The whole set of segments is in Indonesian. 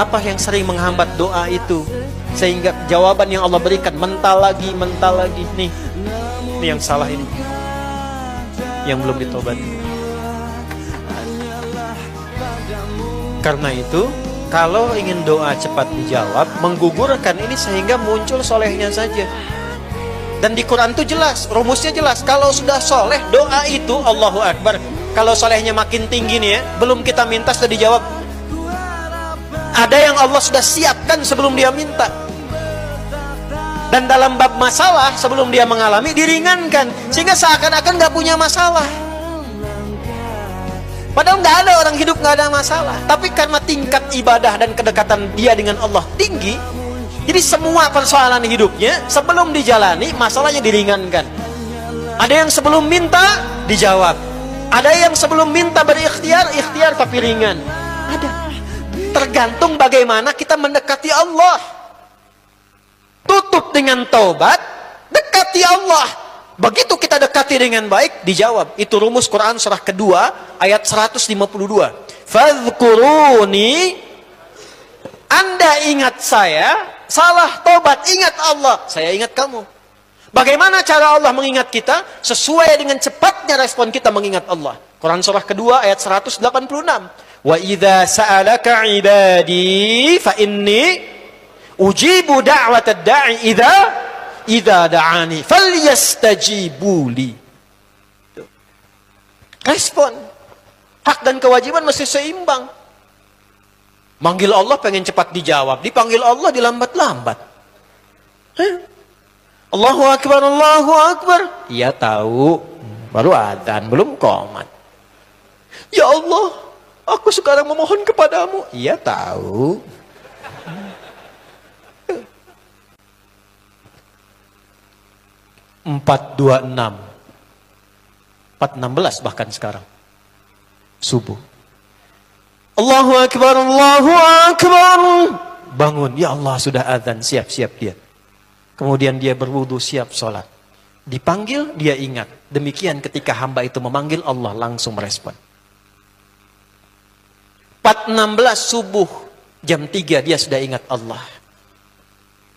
Apa yang sering menghambat doa itu? Sehingga jawaban yang Allah berikan mental lagi. Nih yang salah ini, yang belum ditobati. Karena itu, kalau ingin doa cepat dijawab, menggugurkan ini sehingga muncul solehnya saja. Dan di Quran itu jelas, rumusnya jelas. Kalau sudah soleh, doa itu Allahu Akbar. Kalau solehnya makin tinggi nih ya, belum kita minta sudah dijawab. Ada yang Allah sudah siapkan sebelum dia minta. Dan dalam bab masalah sebelum dia mengalami diringankan, sehingga seakan-akan nggak punya masalah. Padahal nggak ada orang hidup nggak ada masalah. Tapi karena tingkat ibadah dan kedekatan dia dengan Allah tinggi, jadi semua persoalan hidupnya sebelum dijalani masalahnya diringankan. Ada yang sebelum minta dijawab. Ada yang sebelum minta berikhtiar, ikhtiar tapi ringan. Ada. Tergantung bagaimana kita mendekati Allah. Tutup dengan taubat, dekati Allah. Begitu kita dekati dengan baik, dijawab. Itu rumus Quran surah kedua ayat 152. Fadhkuruni, Anda ingat saya, salah taubat, ingat Allah, saya ingat kamu. Bagaimana cara Allah mengingat kita? Sesuai dengan cepatnya respon kita mengingat Allah. Quran surah kedua ayat 186. Wa idza sa'alaka 'ibadi fa inni ujibu da'watad da'i idza da'ani falyastajibuli. Respon. Hak dan kewajiban mesti seimbang. Manggil Allah pengen cepat dijawab, dipanggil Allah dilambat-lambat. Allahu Akbar, Allahu Akbar. Iya tahu, baru adzan, belum qomat. Ya Allah, aku sekarang memohon kepadamu. Iya tahu. 426, 416 bahkan sekarang subuh. Allahu Akbar, Allahu Akbar. Bangun, ya Allah sudah adzan, siap-siap dia. Kemudian dia berwudu, siap sholat. Dipanggil, dia ingat. Demikian ketika hamba itu memanggil, Allah langsung merespon. 416 subuh, jam 3 dia sudah ingat Allah.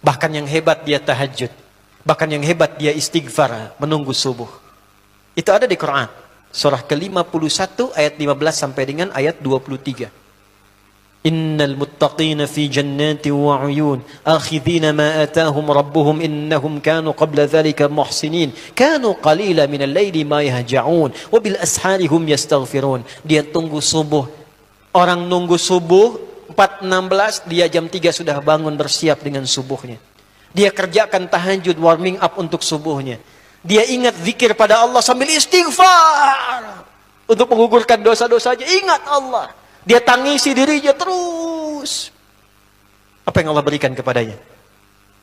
Bahkan yang hebat dia tahajud. Bahkan yang hebat dia istighfar menunggu subuh. Itu ada di Quran. Surah ke-51 ayat 15 sampai dengan ayat 23. Innal muttaqina fi jannati wa 'uyun akhidhina ma atahum rabbuhum innahum kanu qabla dhalika muhsinin kanu qalila minal laili ma yahja'un wa bil ashari hum yastaghfirun. Dia tunggu subuh. Orang nunggu subuh 4.16, dia jam 3 sudah bangun bersiap dengan subuhnya. Dia kerjakan tahajud, warming up untuk subuhnya. Dia ingat zikir pada Allah sambil istighfar. Untuk menggugurkan dosa-dosanya, ingat Allah. Dia tangisi dirinya terus. Apa yang Allah berikan kepadanya?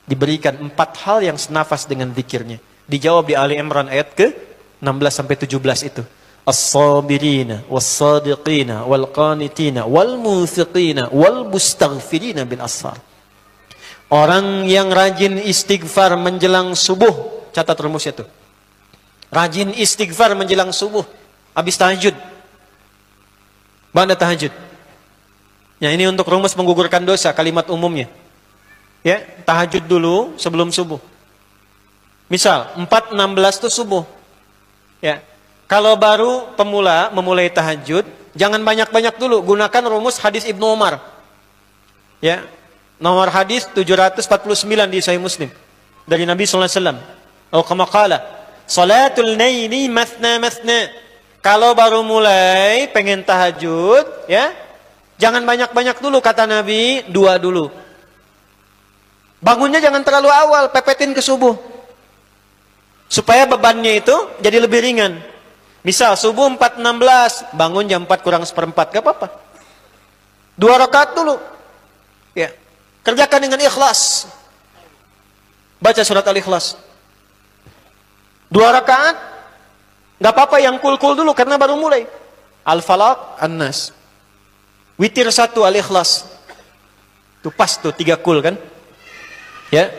Diberikan 4 hal yang senafas dengan zikirnya. Dijawab di Ali Imran ayat ke-16 sampai 17 itu. As-sabirina, was-sadiqina, wal-qanitina, wal-munfiqina, wal-mustaghfirina bil ashar. Orang yang rajin istighfar menjelang subuh, catat rumusnya tuh. Rajin istighfar menjelang subuh, habis tahajud. Ba'da tahajud. Ya, ini untuk rumus menggugurkan dosa, kalimat umumnya. Ya, tahajud dulu sebelum subuh. Misal 4.16 itu subuh. Ya. Kalau baru pemula memulai tahajud, jangan banyak-banyak dulu, gunakan rumus hadis Ibnu Umar. Ya. Nomor hadis 749 di Sahih Muslim dari Nabi sallallahu alaihi wasallam. Atau kama qala, salatul laili mathna mathna. Kalau baru mulai pengen tahajud, ya, jangan banyak-banyak dulu kata Nabi, 2 dulu. Bangunnya jangan terlalu awal, pepetin ke subuh. Supaya bebannya itu jadi lebih ringan. Misal subuh 4.16, bangun jam 4 kurang seperempat, gak apa-apa. 2 rakaat dulu. Ya. Kerjakan dengan ikhlas. Baca surat Al-Ikhlas. 2 rakaat. Gak apa-apa yang kul-kul dulu karena baru mulai. Al-Falaq, An-Nas. Witir 1 Al-Ikhlas. Itu pas tuh 3 kul kan. Ya.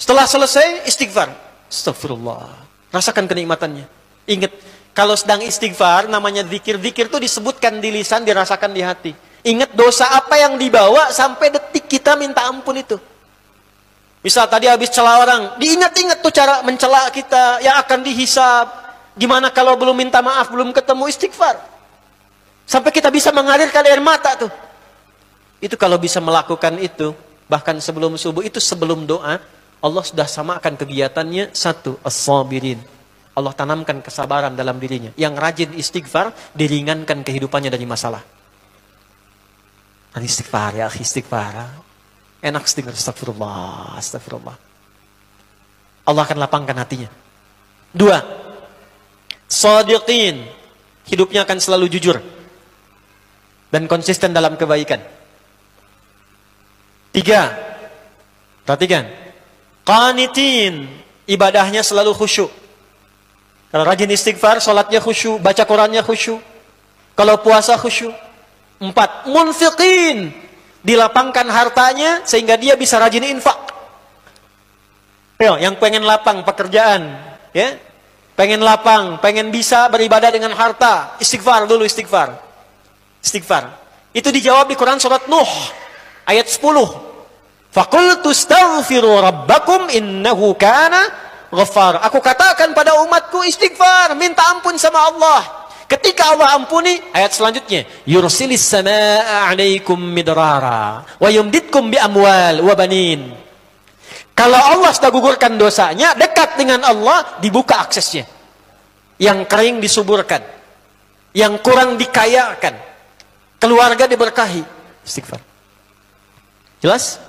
Setelah selesai istighfar. Astagfirullah. Rasakan kenikmatannya. Ingat, kalau sedang istighfar namanya zikir. Zikir itu disebutkan di lisan, dirasakan di hati. Ingat dosa apa yang dibawa sampai detik kita minta ampun itu. Misal tadi habis cela orang, diingat-ingat tuh cara mencela kita yang akan dihisab. Gimana kalau belum minta maaf, belum ketemu, istighfar. Sampai kita bisa mengalirkan air mata tuh. Itu kalau bisa melakukan itu, bahkan sebelum subuh, itu sebelum doa, Allah sudah samakan kegiatannya. Satu, as-sabirin. Allah tanamkan kesabaran dalam dirinya. Yang rajin istighfar, diringankan kehidupannya dari masalah. Istighfar ya, istighfar. Enak istighfar, astagfirullah, astagfirullah. Allah akan lapangkan hatinya. Dua, shadiqin. Hidupnya akan selalu jujur. Dan konsisten dalam kebaikan. Tiga, perhatikan. Qanitin. Ibadahnya selalu khusyuk. Kalau rajin istighfar, sholatnya khusyuk, baca Qurannya khusyuk. Kalau puasa khusyuk. Empat, munfiqin. Dilapangkan hartanya sehingga dia bisa rajin infak. Yang pengen lapang pekerjaan, ya, pengen lapang, pengen bisa beribadah dengan harta, istighfar dulu, istighfar. Istighfar. Itu dijawab di Quran surat Nuh ayat 10. Faqultu astaghfiru rabbakum innahu kana ghaffar. Aku katakan pada umatku istighfar, minta ampun sama Allah. Ketika Allah ampuni, ayat selanjutnya, yursilis samaa'a 'alaikum midrara wa yumditkum bi amwal wa banin. Kalau Allah sudah gugurkan dosanya, dekat dengan Allah, dibuka aksesnya. Yang kering disuburkan, yang kurang dikayakan, keluarga diberkahi. Istighfar. Jelas?